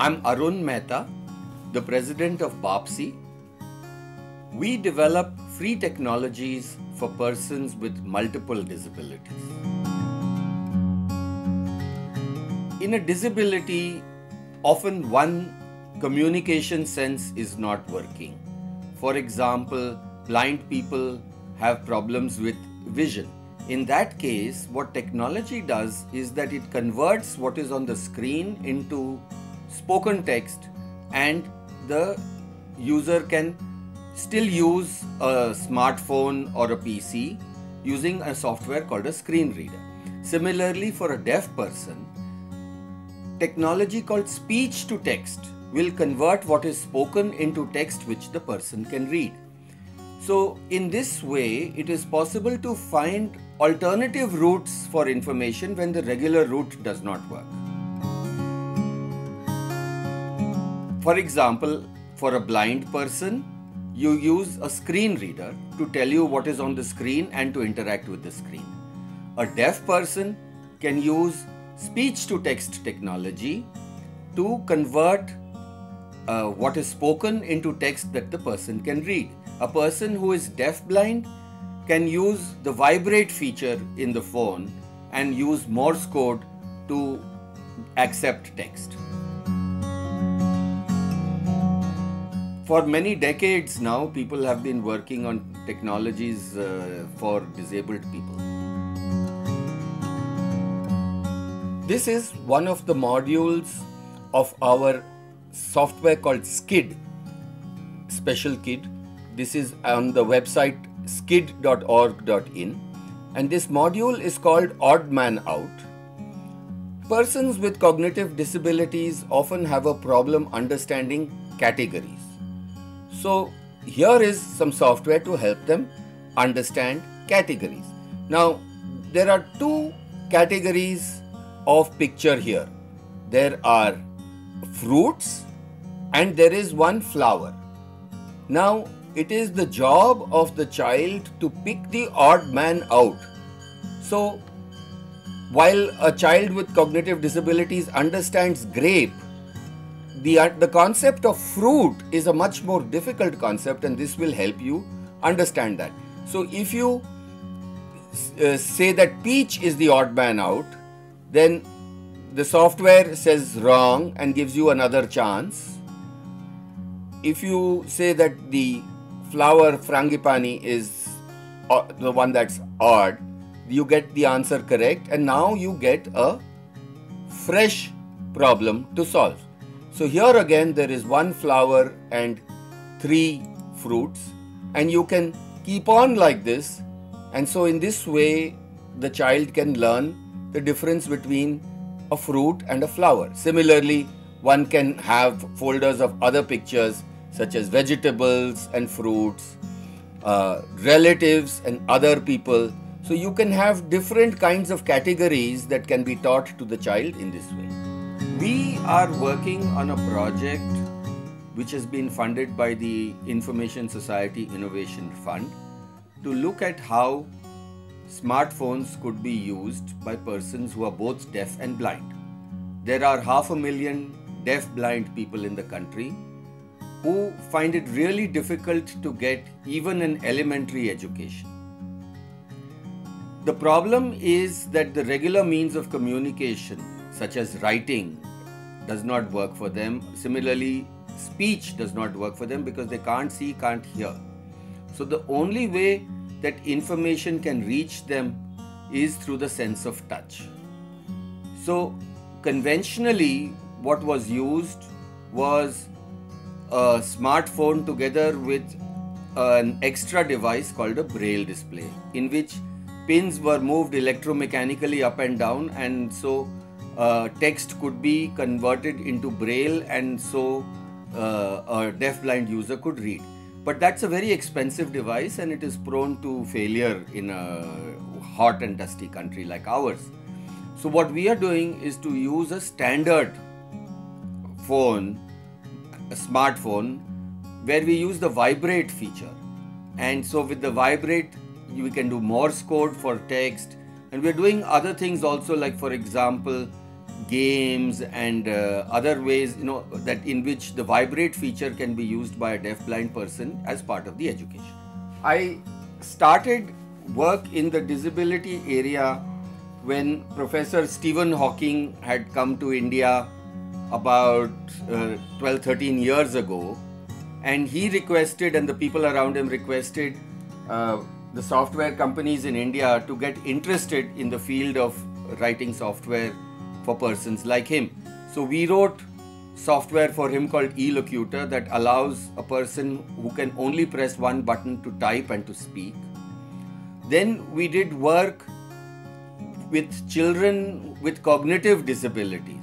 I'm Arun Mehta, the president of BAPSI. We develop free technologies for persons with multiple disabilities. In a disability, often one communication sense is not working. For example, blind people have problems with vision. In that case, what technology does is that it converts what is on the screen into spoken text, and the user can still use a smartphone or a PC using a software called a screen reader. Similarly, for a deaf person, technology called speech to text will convert what is spoken into text which the person can read. So in this way, it is possible to find alternative routes for information when the regular route does not work. For example, for a blind person, you use a screen reader to tell you what is on the screen and to interact with the screen. A deaf person can use speech to text technology to convert what is spoken into text that the person can read. A person who is deaf-blind can use the vibrate feature in the phone and use Morse code to accept text. For many decades now, people have been working on technologies for disabled people. This is one of the modules of our software called SKID, Special Kid. This is on the website skid.org.in, and this module is called Odd Man Out. Persons with cognitive disabilities often have a problem understanding categories. So here is some software to help them understand categories. Now, there are two categories of picture here. There are fruits and there is one flower. Now, it is the job of the child to pick the odd man out. So, while a child with cognitive disabilities understands grape, the concept of fruit is a much more difficult concept, and this will help you understand that. So if you say that peach is the odd man out, then the software says wrong and gives you another chance. If you say that the flower frangipani is the one that's odd, you get the answer correct, and now you get a fresh problem to solve. So here again there is one flower and three fruits, and you can keep on like this, and so in this way the child can learn the difference between a fruit and a flower. Similarly, one can have folders of other pictures such as vegetables and fruits, relatives and other people. So you can have different kinds of categories that can be taught to the child in this way. We are working on a project which has been funded by the Information Society Innovation Fund to look at how smartphones could be used by persons who are both deaf and blind. There are 500,000 deaf-blind people in the country who find it really difficult to get even an elementary education. The problem is that the regular means of communication, such as writing, does not work for them. Similarly, speech does not work for them because they can't see, can't hear. So the only way that information can reach them is through the sense of touch. So conventionally, what was used was a smartphone together with an extra device called a braille display, in which pins were moved electromechanically up and down, and so text could be converted into braille, and so a deaf-blind user could read. But that's a very expensive device, and it is prone to failure in a hot and dusty country like ours. So what we are doing is to use a standard phone, a smartphone, where we use the vibrate feature. And so with the vibrate, we can do Morse code for text, and we're doing other things also, like for example, games and other ways, that in which the vibrate feature can be used by a deaf-blind person as part of the education. I started work in the disability area when Professor Stephen Hawking had come to India about 12-13 years ago, and he requested, and the people around him requested, the software companies in India to get interested in the field of writing software for persons like him. So we wrote software for him called eLocutor that allows a person who can only press one button to type and to speak. Then we did work with children with cognitive disabilities.